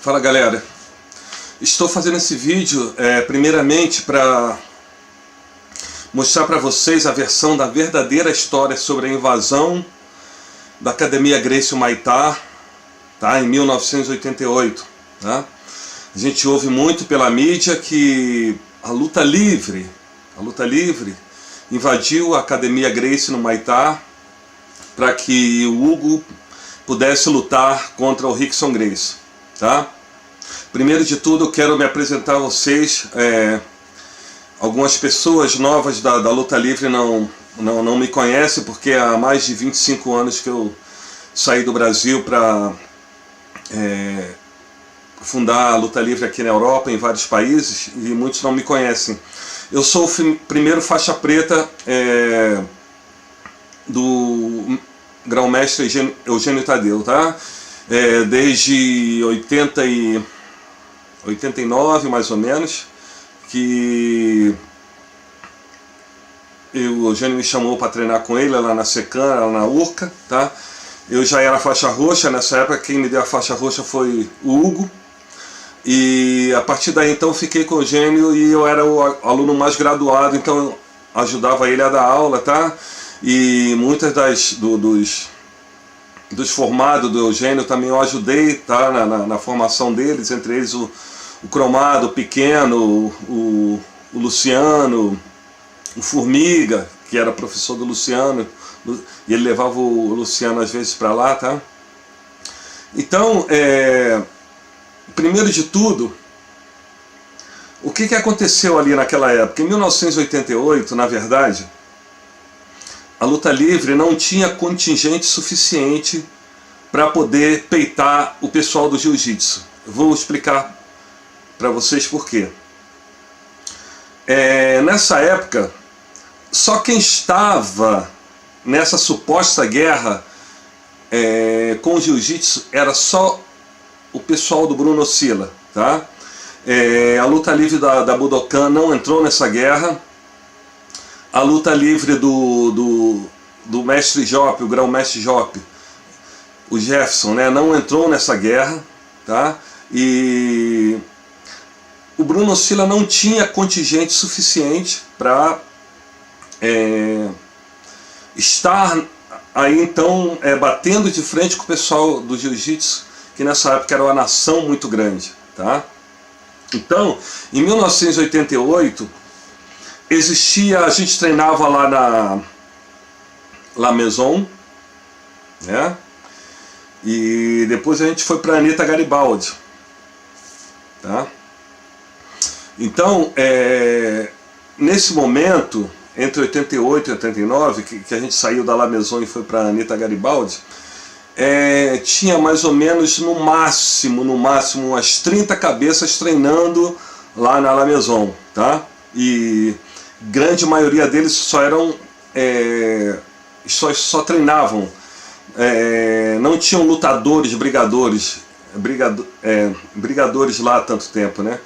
Fala galera, estou fazendo esse vídeo primeiramente para mostrar para vocês a versão da verdadeira história sobre a invasão da Academia Gracie Humaitá, tá, em 1988. Tá? A gente ouve muito pela mídia que a luta livre invadiu a Academia Gracie no Humaitá para que o Hugo pudesse lutar contra o Rickson Gracie. Tá? Primeiro de tudo, eu quero me apresentar a vocês. Algumas pessoas novas da luta livre não me conhecem, porque há mais de 25 anos que eu saí do Brasil para fundar a luta livre aqui na Europa, em vários países, e muitos não me conhecem. Eu sou o primeiro faixa preta do grão-mestre Eugênio Tadeu, tá? Desde 89 mais ou menos, que o Eugênio me chamou para treinar com ele lá na Secan, lá na Urca, tá? Eu já era faixa roxa nessa época, quem me deu a faixa roxa foi o Hugo, e a partir daí então fiquei com o Eugênio e eu era o aluno mais graduado, então eu ajudava ele a dar aula, tá? E muitas dos formados do Eugênio também eu ajudei, tá, na formação deles, entre eles o Cromado, o Pequeno, o Luciano, o Formiga, que era professor do Luciano, e ele levava o Luciano às vezes para lá, tá? Então, primeiro de tudo, o que aconteceu ali naquela época? Em 1988, na verdade, a luta livre não tinha contingente suficiente para poder peitar o pessoal do jiu-jitsu. Vou explicar para vocês por quê. Nessa época, só quem estava nessa suposta guerra com o jiu-jitsu era só o pessoal do Bruno Oscila, tá? A luta livre da Budokan não entrou nessa guerra. A luta livre do mestre Jope, o grão-mestre Jope, o Jefferson, né, não entrou nessa guerra, tá? E o Bruno Oscila não tinha contingente suficiente para estar aí então batendo de frente com o pessoal do jiu-jitsu, que nessa época era uma nação muito grande, tá? Então, em 1988, a gente treinava lá na La Maison, né? E depois a gente foi para Anita Garibaldi, tá? Então, nesse momento, entre 88 e 89, que a gente saiu da La Maison e foi para Anita Garibaldi, tinha mais ou menos, no máximo, umas 30 cabeças treinando lá na La Maison, tá? E grande maioria deles só treinavam, não tinham lutadores, brigadores lá há tanto tempo, né?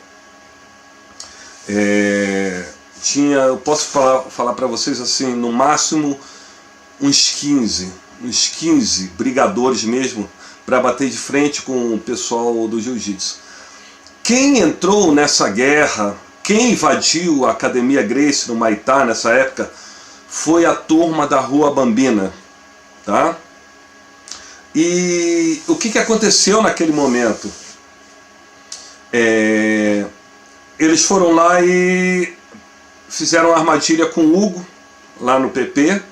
Eu posso falar para vocês assim, no máximo uns 15 brigadores mesmo, para bater de frente com o pessoal do jiu-jitsu. Quem entrou nessa guerra, quem invadiu a Academia Gracie no Humaitá nessa época, foi a turma da Rua Bambina, tá? E o que aconteceu naquele momento? Eles foram lá e fizeram uma armadilha com o Hugo, lá no PP.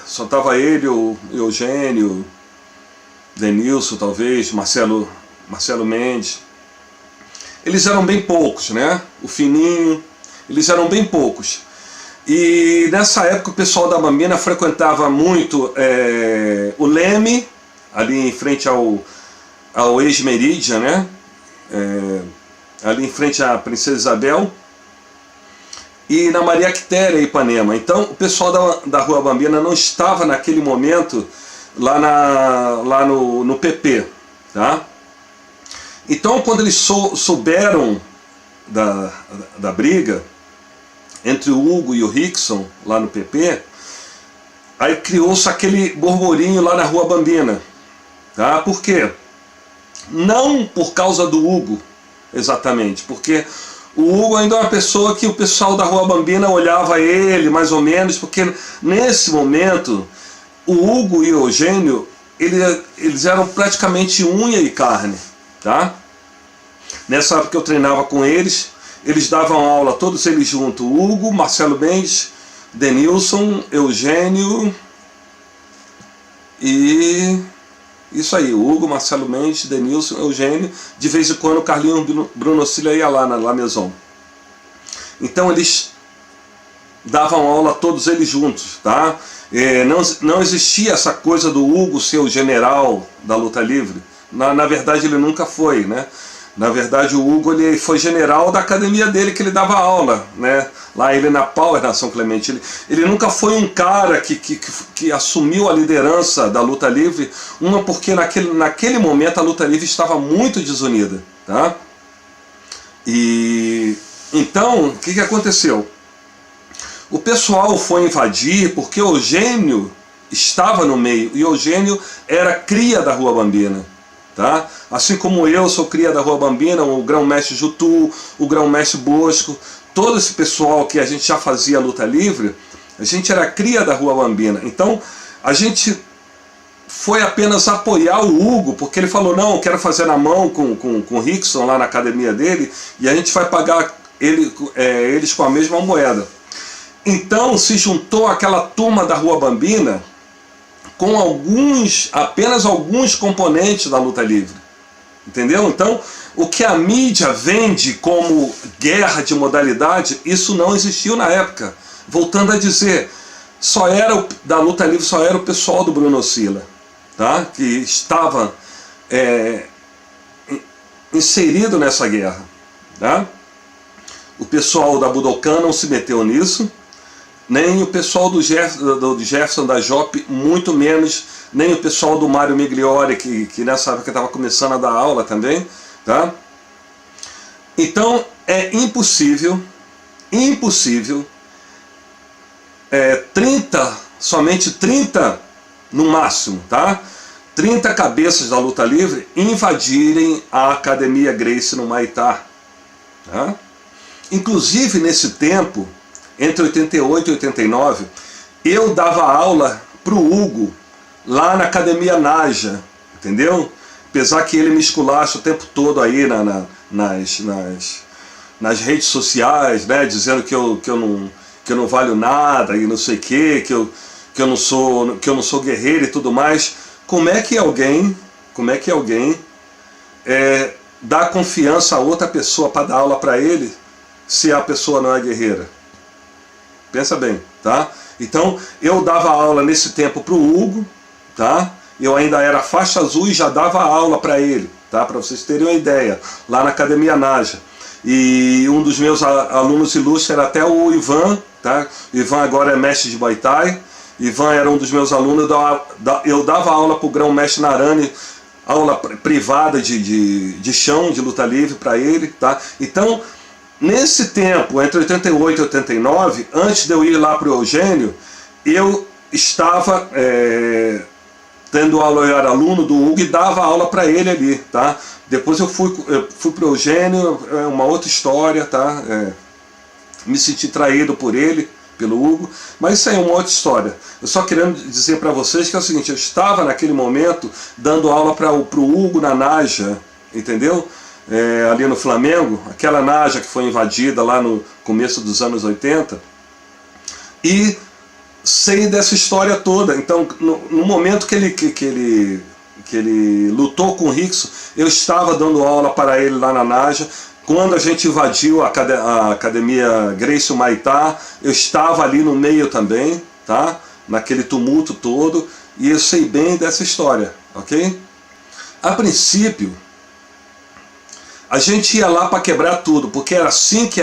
Só estava ele, o Eugênio, Denilson talvez, Marcelo Mendes. Eles eram bem poucos, né? O Fininho, eles eram bem poucos. E nessa época o pessoal da Bambina frequentava muito o Leme, ali em frente ao ex-Meridian, né? Ali em frente à Princesa Isabel, e na Maria Quitéria, Ipanema. Então o pessoal da Rua Bambina não estava naquele momento lá no PP, tá? Então quando eles souberam da briga entre o Hugo e o Rickson lá no PP, aí criou-se aquele burburinho lá na Rua Bambina, tá? Por quê? Não por causa do Hugo, exatamente, porque o Hugo ainda é uma pessoa que o pessoal da Rua Bambina olhava ele, mais ou menos, porque nesse momento o Hugo e o Eugênio, eles eram praticamente unha e carne, tá? Nessa época que eu treinava com eles, eles davam aula, todos eles juntos, Hugo, Marcelo Mendes, Denilson, Eugênio e... isso aí, Hugo, Marcelo Mendes, Denilson, Eugênio, de vez em quando o Carlinhos Brunocilla ia lá na La Maison. Então eles davam aula todos eles juntos, tá? Não existia essa coisa do Hugo ser o general da luta livre. Na verdade ele nunca foi, né? Na verdade o Hugo ele foi general da academia dele que ele dava aula, né? Lá ele na Power, na São Clemente. Ele nunca foi um cara que assumiu a liderança da luta livre, porque naquele momento a luta livre estava muito desunida, tá? E então, o que aconteceu? O pessoal foi invadir porque o Eugênio estava no meio, e o Eugênio era cria da Rua Bambina. Tá? Assim como eu sou cria da Rua Bambina, o grão-mestre Jutu, o grão-mestre Bosco, todo esse pessoal que a gente já fazia luta livre, a gente era cria da Rua Bambina. Então a gente foi apenas apoiar o Hugo, porque ele falou, não, eu quero fazer na mão com o Rickson lá na academia dele, e a gente vai pagar eles com a mesma moeda. Então se juntou aquela turma da Rua Bambina com apenas alguns componentes da luta livre, entendeu? Então, o que a mídia vende como guerra de modalidade, isso não existiu na época. Voltando a dizer, da luta livre só era o pessoal do Brunocilla, tá? Que estava inserido nessa guerra, tá? O pessoal da Budokan não se meteu nisso, nem o pessoal do Jefferson da Jop, muito menos, nem o pessoal do Mário Migliori, que nessa época estava começando a dar aula também, tá? Então é impossível, somente 30 no máximo, tá? 30 cabeças da luta livre invadirem a Academia Gracie no Maitá, tá? Inclusive nesse tempo, entre 88 e 89, eu dava aula pro Hugo lá na Academia Naja, entendeu? Apesar que ele me esculacha o tempo todo aí nas redes sociais, né, dizendo que eu não valho nada e não sei o que eu não sou guerreiro e tudo mais. Como é que alguém dá confiança a outra pessoa para dar aula para ele se a pessoa não é guerreira? Pensa bem, tá? Então, eu dava aula nesse tempo para o Hugo, tá? Eu ainda era faixa azul e já dava aula para ele, tá? Para vocês terem uma ideia, lá na Academia Naja. E um dos meus alunos ilustres era até o Ivan, tá? O Ivan agora é mestre de Muay Thai. Ivan era um dos meus alunos, eu dava aula para o grão-mestre Narani, aula privada de chão, de luta livre para ele, tá? Então, nesse tempo, entre 88 e 89, antes de eu ir lá para o Eugênio, eu estava tendo aula, eu era aluno do Hugo e dava aula para ele ali, tá? Depois eu fui para o Eugênio, é uma outra história, tá? Me senti traído por ele, pelo Hugo, mas isso aí é uma outra história. Eu só querendo dizer para vocês que é o seguinte, eu estava naquele momento dando aula para o Hugo na Naja, entendeu? Ali no Flamengo, aquela Naja que foi invadida lá no começo dos anos 80, e sei dessa história toda. Então, no momento que ele lutou com o Rickson, eu estava dando aula para ele lá na Naja. Quando a gente invadiu a Academia Gracie Maitá, eu estava ali no meio também, tá? Naquele tumulto todo, e eu sei bem dessa história, ok? A princípio, a gente ia lá para quebrar tudo, porque era assim que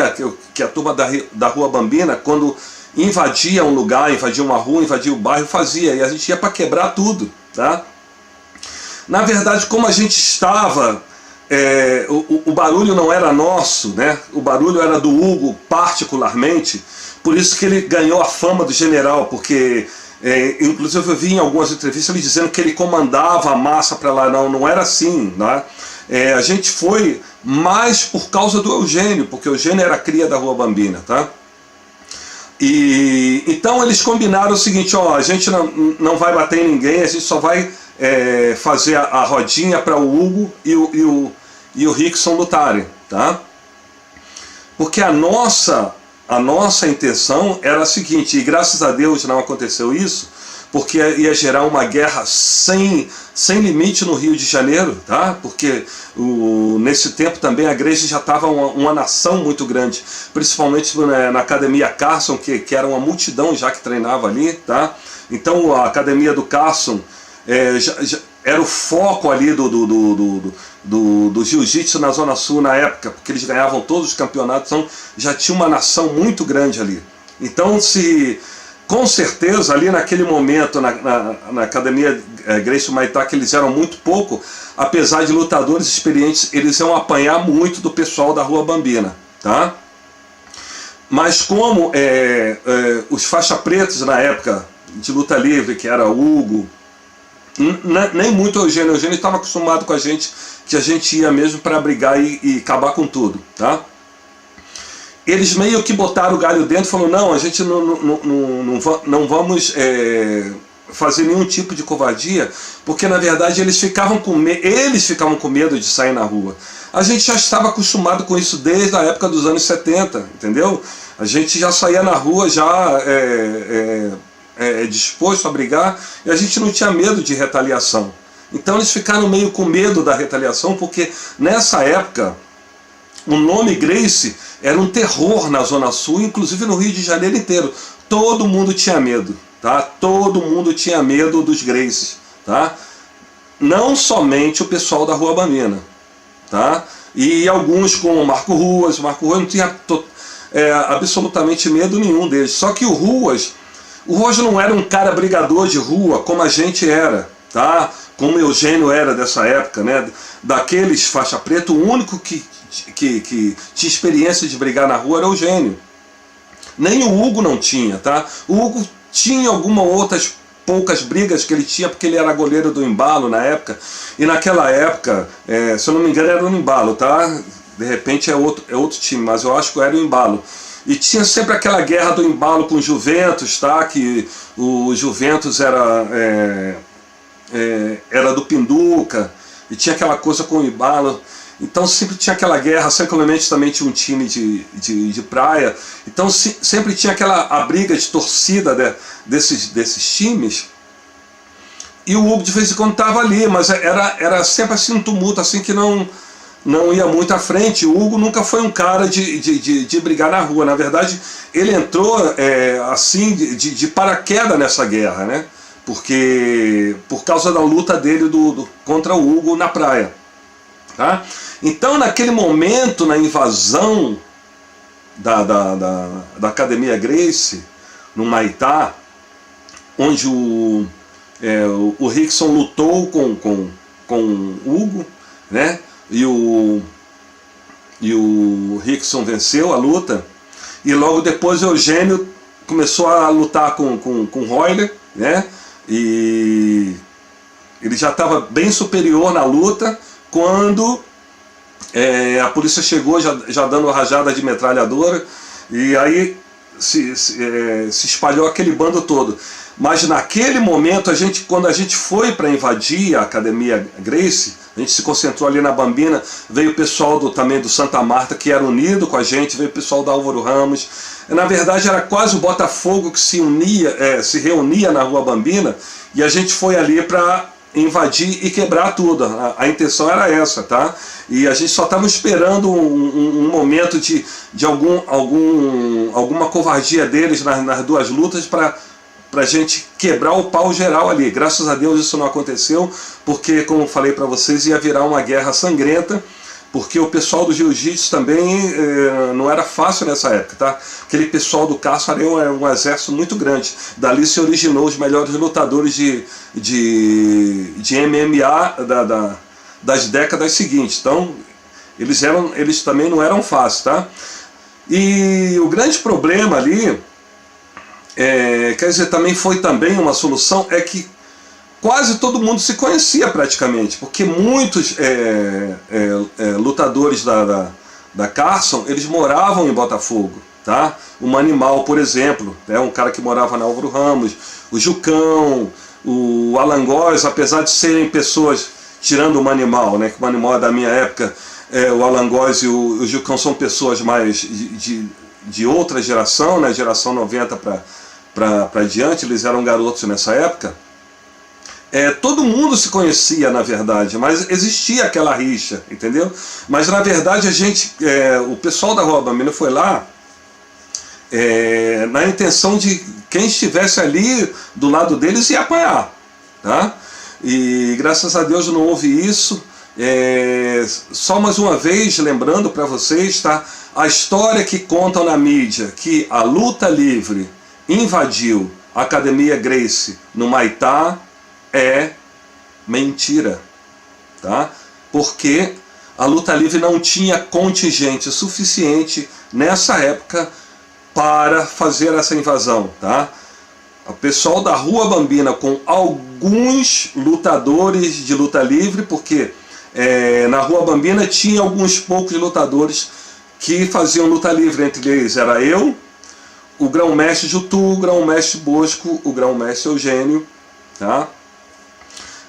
a turma da Rua Bambina, quando invadia um lugar, invadia uma rua, invadia o bairro, fazia, e a gente ia para quebrar tudo, tá? Na verdade, como a gente estava, o barulho não era nosso, né? O barulho era do Hugo particularmente, por isso que ele ganhou a fama do general, porque inclusive eu vi em algumas entrevistas ele dizendo que ele comandava a massa para lá. Não era assim, né? a gente foi mais por causa do Eugênio, porque o Eugênio era cria da Rua Bambina, tá? E então eles combinaram o seguinte, ó, a gente não vai bater em ninguém, a gente só vai fazer a rodinha para o Hugo e o Rickson lutarem, tá? Porque a nossa intenção era a seguinte, e graças a Deus não aconteceu isso, porque ia gerar uma guerra sem limite no Rio de Janeiro, tá? Porque nesse tempo também a igreja já estava uma nação muito grande, principalmente na Academia Carson, que era uma multidão já que treinava ali, tá? Então a Academia do Carson já era o foco ali do jiu-jitsu na Zona Sul na época, porque eles ganhavam todos os campeonatos, então já tinha uma nação muito grande ali. Então, com certeza, ali naquele momento, na Academia Gracie Humaitá, que eles eram muito pouco, apesar de lutadores experientes, eles iam apanhar muito do pessoal da Rua Bambina, tá? Mas como os faixa pretos na época de luta livre, que era Hugo, nem muito o Eugênio estava acostumado com a gente, que a gente ia mesmo para brigar e acabar com tudo, tá? Eles meio que botaram o galho dentro e falaram, não, a gente não vamos fazer nenhum tipo de covardia, porque na verdade eles ficavam com medo de sair na rua. A gente já estava acostumado com isso desde a época dos anos 70, entendeu? A gente já saía na rua já disposto a brigar, e a gente não tinha medo de retaliação. Então eles ficaram meio com medo da retaliação, porque nessa época o nome Gracie era um terror na Zona Sul, inclusive no Rio de Janeiro inteiro. Todo mundo tinha medo, tá? Todo mundo tinha medo dos Gracies, tá? Não somente o pessoal da Rua Bambina, tá? E alguns como o Marco Ruas não tinha absolutamente medo nenhum deles. Só que o Ruas não era um cara brigador de rua como a gente era, tá? Como o Eugênio era dessa época, né? Daqueles faixa preta, o único que tinha experiência de brigar na rua era o Eugênio. Nem o Hugo não tinha, tá? O Hugo tinha algumas outras poucas brigas que ele tinha, porque ele era goleiro do Embalo na época, e naquela época, se eu não me engano, era o Embalo, tá? De repente é outro time, mas eu acho que era o Embalo. E tinha sempre aquela guerra do Embalo com o Juventus, tá? Que o Juventus era do Pinduca, e tinha aquela coisa com o Embalo. Então sempre tinha aquela guerra. São Clemente também tinha um time de praia. Então sempre tinha a briga de torcida desses times. E o Hugo de vez em quando estava ali, mas era sempre assim um tumulto, assim que não ia muito à frente. O Hugo nunca foi um cara de brigar na rua. Na verdade, ele entrou assim de paraquedas nessa guerra, né? Porque por causa da luta dele contra o Hugo na praia, tá? Então, naquele momento, na invasão da Academia Gracie no Humaitá, onde o Rickson lutou com o Hugo, né? E o Rickson venceu a luta, e logo depois o Eugênio começou a lutar com o Royler, né? E ele já estava bem superior na luta quando a polícia chegou já dando rajada de metralhadora, e aí se espalhou aquele bando todo. Mas naquele momento, quando a gente foi para invadir a Academia Gracie, a gente se concentrou ali na Bambina, veio o pessoal também do Santa Marta, que era unido com a gente, veio o pessoal da Álvaro Ramos. Na verdade era quase o Botafogo que se reunia na Rua Bambina, e a gente foi ali para invadir e quebrar tudo. A intenção era essa, tá? E a gente só estava esperando um momento de alguma covardia deles nas duas lutas para a gente quebrar o pau geral ali. Graças a Deus isso não aconteceu, porque, como falei para vocês, ia virar uma guerra sangrenta, porque o pessoal do jiu-jitsu também não era fácil nessa época, tá? Aquele pessoal do Cássio era um exército muito grande. Dali se originou os melhores lutadores de MMA das décadas seguintes. Então, eles também não eram fáceis, tá? E o grande problema ali, quer dizer, também foi uma solução, é que quase todo mundo se conhecia praticamente, porque muitos lutadores da Carson, eles moravam em Botafogo, tá? O Manimal, por exemplo, um cara que morava na Álvaro Ramos, o Jucão, o Alan Góes, apesar de serem pessoas, tirando o Manimal, né, que o Manimal é da minha época, o Alan Góes e o Jucão são pessoas mais de outra geração, né, geração 90 para diante, eles eram garotos nessa época. Todo mundo se conhecia, na verdade, mas existia aquela rixa, entendeu? Mas na verdade o pessoal da Rua Bambina foi lá na intenção de quem estivesse ali do lado deles ia apanhar, tá? E graças a Deus não houve isso. Só mais uma vez lembrando para vocês, tá? A história que contam na mídia que a luta livre invadiu a Academia Gracie no Maitá é mentira, tá? Porque a luta livre não tinha contingente suficiente nessa época para fazer essa invasão, tá? O pessoal da Rua Bambina, com alguns lutadores de luta livre, porque na Rua Bambina tinha alguns poucos lutadores que faziam luta livre, entre eles era eu, o Grão-Mestre Jutu, o Grão-Mestre Bosco, o Grão-Mestre Eugênio, tá?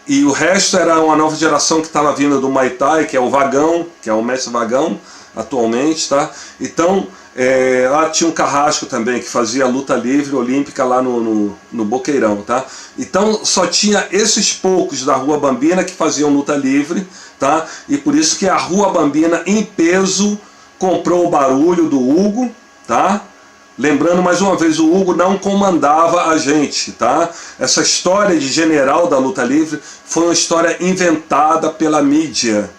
E o resto era uma nova geração que estava vindo do Muay Thai, que é o Vagão, que é o Mestre Vagão atualmente, tá? Então, lá tinha um Carrasco também, que fazia luta livre olímpica lá no Boqueirão, tá? Então, só tinha esses poucos da Rua Bambina que faziam luta livre, tá? E por isso que a Rua Bambina, em peso, comprou o barulho do Hugo, tá? Lembrando mais uma vez, o Hugo não comandava a gente, tá? Essa história de general da luta livre foi uma história inventada pela mídia,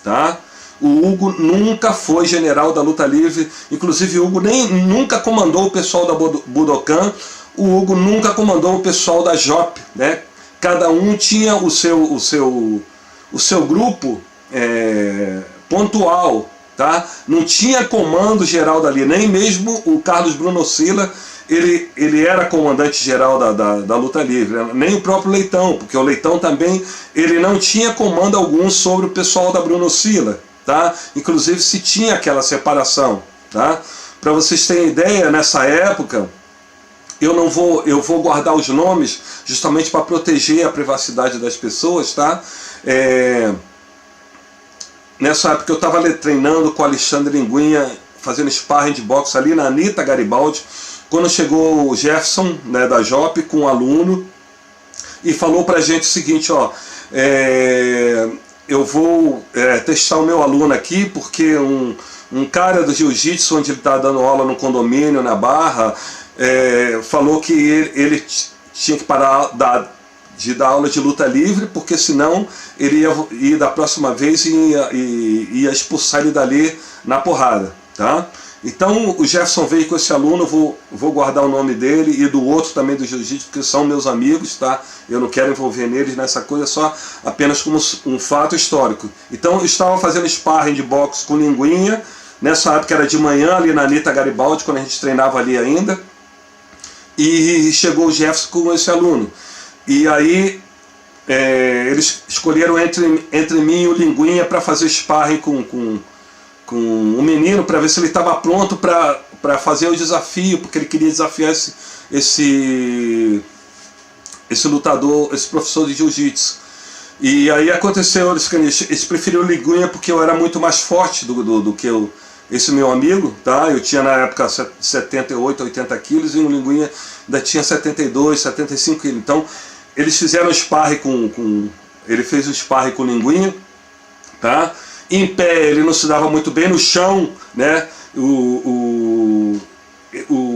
tá? O Hugo nunca foi general da luta livre, inclusive o Hugo nunca comandou o pessoal da Budokan, o Hugo nunca comandou o pessoal da JOP, né? Cada um tinha o seu grupo pontual, tá? Não tinha comando geral dali, nem mesmo o Carlos Bruno Sila, ele era comandante geral da luta livre, né? Nem o próprio Leitão, porque o Leitão também ele não tinha comando algum sobre o pessoal da Bruno Sila, tá? Inclusive se tinha aquela separação, tá? Para vocês terem ideia, nessa época eu vou guardar os nomes justamente para proteger a privacidade das pessoas, tá? Nessa época eu estava treinando com o Alexandre Linguinha, fazendo sparring de boxe ali na Anitta Garibaldi, quando chegou o Jefferson, né, da JOP, com um aluno, e falou pra gente o seguinte, ó, eu vou testar o meu aluno aqui, porque um cara do jiu-jitsu, onde ele está dando aula no condomínio, na Barra, falou que ele tinha que parar de dar aula de luta livre, porque senão ele ia ir da próxima vez e ia expulsar ele dali na porrada, tá? Então o Jefferson veio com esse aluno, vou guardar o nome dele e do outro também do jiu-jitsu, que são meus amigos, tá? Eu não quero envolver neles nessa coisa, só apenas como um fato histórico. Então eu estava fazendo sparring de boxe com Linguinha, nessa época era de manhã ali na Anitta Garibaldi, quando a gente treinava ali ainda, e chegou o Jefferson com esse aluno. E aí eles escolheram entre mim e o Linguinha para fazer sparring com o menino, para ver se ele estava pronto para fazer o desafio, porque ele queria desafiar esse lutador, esse professor de jiu-jitsu. E aí aconteceu, eles preferiram o Linguinha porque eu era muito mais forte do que esse meu amigo, tá? Eu tinha na época 78, 80 quilos e o Linguinha ainda tinha 72, 75 quilos. Então eles fizeram sparring ele fez o sparring com o Linguinha, tá? Em pé ele não se dava muito bem, no chão, né? O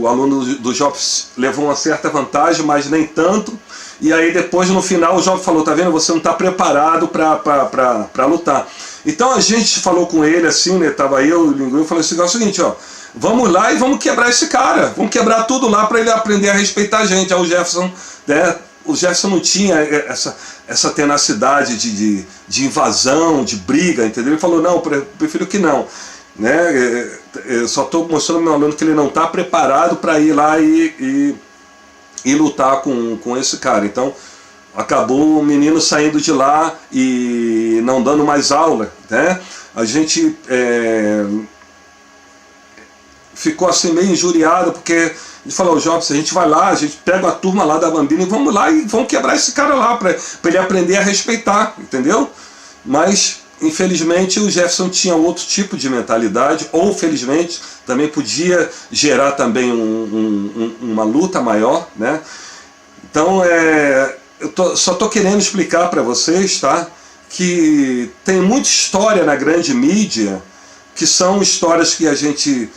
aluno do Job levou uma certa vantagem, mas nem tanto. E aí depois no final o Job falou, tá vendo, você não está preparado para lutar. Então a gente falou com ele assim, né? Tava eu e o Linguinha, eu falei assim, é o seguinte, ó, vamos lá e vamos quebrar esse cara, vamos quebrar tudo lá para ele aprender a respeitar a gente. Aí o Jefferson, né? O Jefferson não tinha essa tenacidade de invasão, de briga, entendeu? Ele falou, não, prefiro que não, né? Eu só estou mostrando ao meu aluno que ele não está preparado para ir lá e lutar com esse cara. Então, acabou o menino saindo de lá e não dando mais aula, né? A gente ficou assim meio injuriado, porque a gente falou, Jobs, a gente vai lá, a gente pega a turma lá da Bambina e vamos lá e vamos quebrar esse cara lá, para ele aprender a respeitar, entendeu? Mas, infelizmente, o Jefferson tinha outro tipo de mentalidade, ou felizmente, também podia gerar também uma luta maior, né? Então, só estou querendo explicar para vocês, tá? Que tem muita história na grande mídia, que são histórias que a gente...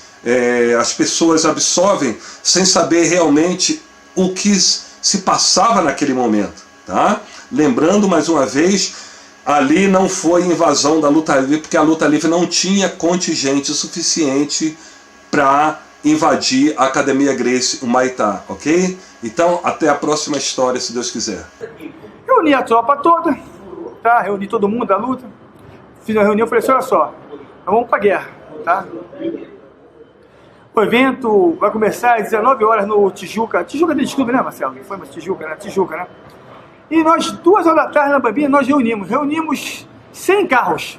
as pessoas absorvem sem saber realmente o que se passava naquele momento, tá? Lembrando mais uma vez, ali não foi invasão da luta livre, porque a luta livre não tinha contingente suficiente para invadir a Academia Gracie, o Maitá, ok? Então, até a próxima história, se Deus quiser. Reuni a tropa toda, tá? Reuni todo mundo da luta, fiz uma reunião, falei assim, olha só, nós vamos pra guerra, tá? O evento vai começar às 19 horas no Tijuca. Tijuca tem clube, né, Marcelo? Foi, mas Tijuca, né? Tijuca, né? E nós, 2 horas da tarde na Bambina, nós reunimos 100 carros.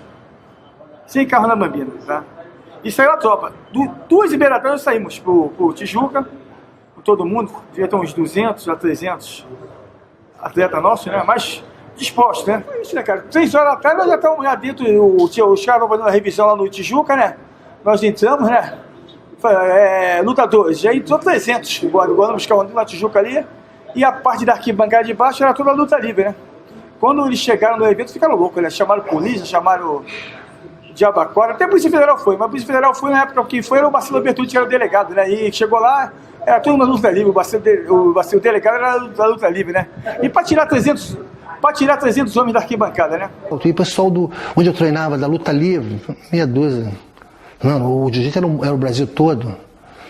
100 carros na Bambina, tá? E saiu a tropa. 2 Iberatrás nós saímos pro Tijuca, com todo mundo, devia ter uns 200 a 300 atletas nossos, né? Mas dispostos, né? Foi isso, né, cara? 3 horas da tarde nós já estamos lá dentro, os caras estavam fazendo a revisão lá no Tijuca, né? Nós entramos, né? Lutadores, já entrou 300, igual buscar o na Tijuca ali, e a parte da arquibancada de baixo era toda a luta livre, né? Quando eles chegaram no evento, ficaram loucos, né? Chamaram polícia, chamaram Diabacora, até a Polícia Federal foi, mas a Polícia Federal foi na época que foi, era o Marcelo Bertucci, que era o delegado, né? E chegou lá, era tudo uma luta livre, o delegado era da luta livre, né? E para tirar 300 homens da arquibancada, né? E o pessoal onde eu treinava, da luta livre, meia dúzia. Não, o jiu-jitsu era o Brasil todo.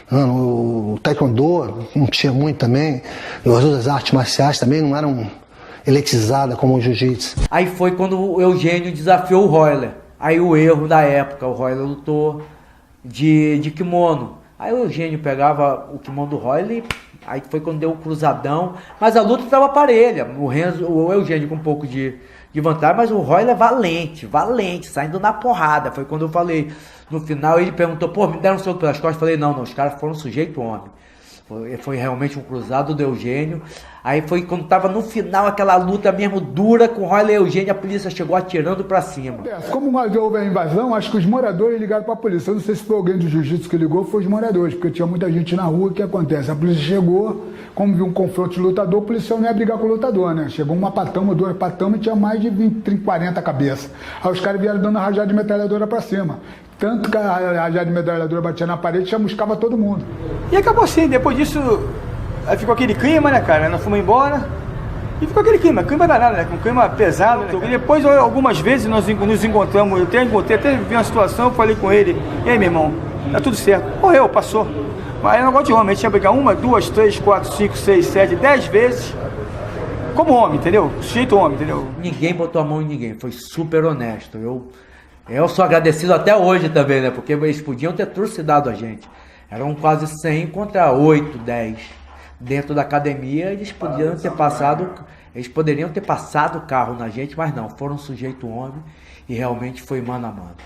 Não, o taekwondo não tinha muito também. E as outras artes marciais também não eram elitizadas como o jiu-jitsu. Aí foi quando o Eugênio desafiou o Royler. Aí o erro da época, o Royler lutou de kimono. Aí o Eugênio pegava o kimono do Royler, aí foi quando deu o cruzadão. Mas a luta estava parelha. O Eugênio com um pouco de vantagem, mas o Royler valente, saindo na porrada. Foi quando eu falei... No final ele perguntou, pô, me deram um soco pelas costas? Eu falei, não, os caras foram sujeito homem. Foi realmente um cruzado do Eugênio. Aí foi quando tava no final aquela luta mesmo dura com o Royler e Eugênio, a polícia chegou atirando pra cima. Como houve a invasão, acho que os moradores ligaram pra polícia. Eu não sei se foi alguém do jiu-jitsu que ligou, foi os moradores, porque tinha muita gente na rua. O que acontece? A polícia chegou, como viu um confronto de lutador, o policial não ia brigar com o lutador, né? Chegou uma patama, 2 patamas e tinha mais de 20, 30, 40 cabeças. Aí os caras vieram dando rajada de metralhadora pra cima. Tanto que a rajada de metralhadora batia na parede, chamuscava todo mundo. E acabou assim, depois disso, aí ficou aquele clima, né, cara? Nós fomos embora e ficou aquele clima danado, né? Um clima pesado, né? E depois, algumas vezes, nós nos encontramos, eu até vi uma situação, eu falei com ele, e aí, meu irmão, tá tudo certo. Morreu, passou. Mas é um negócio de homem, a gente ia brigar 1, 2, 3, 4, 5, 6, 7, 10 vezes, como homem, entendeu? Sujeito homem, entendeu? Ninguém botou a mão em ninguém, foi super honesto. Eu sou agradecido até hoje também, né? Porque eles podiam ter trucidado a gente. Eram quase 100 contra 8, 10. Dentro da academia, eles poderiam ter passado o carro na gente, mas não, foram sujeito homem e realmente foi mano a mano.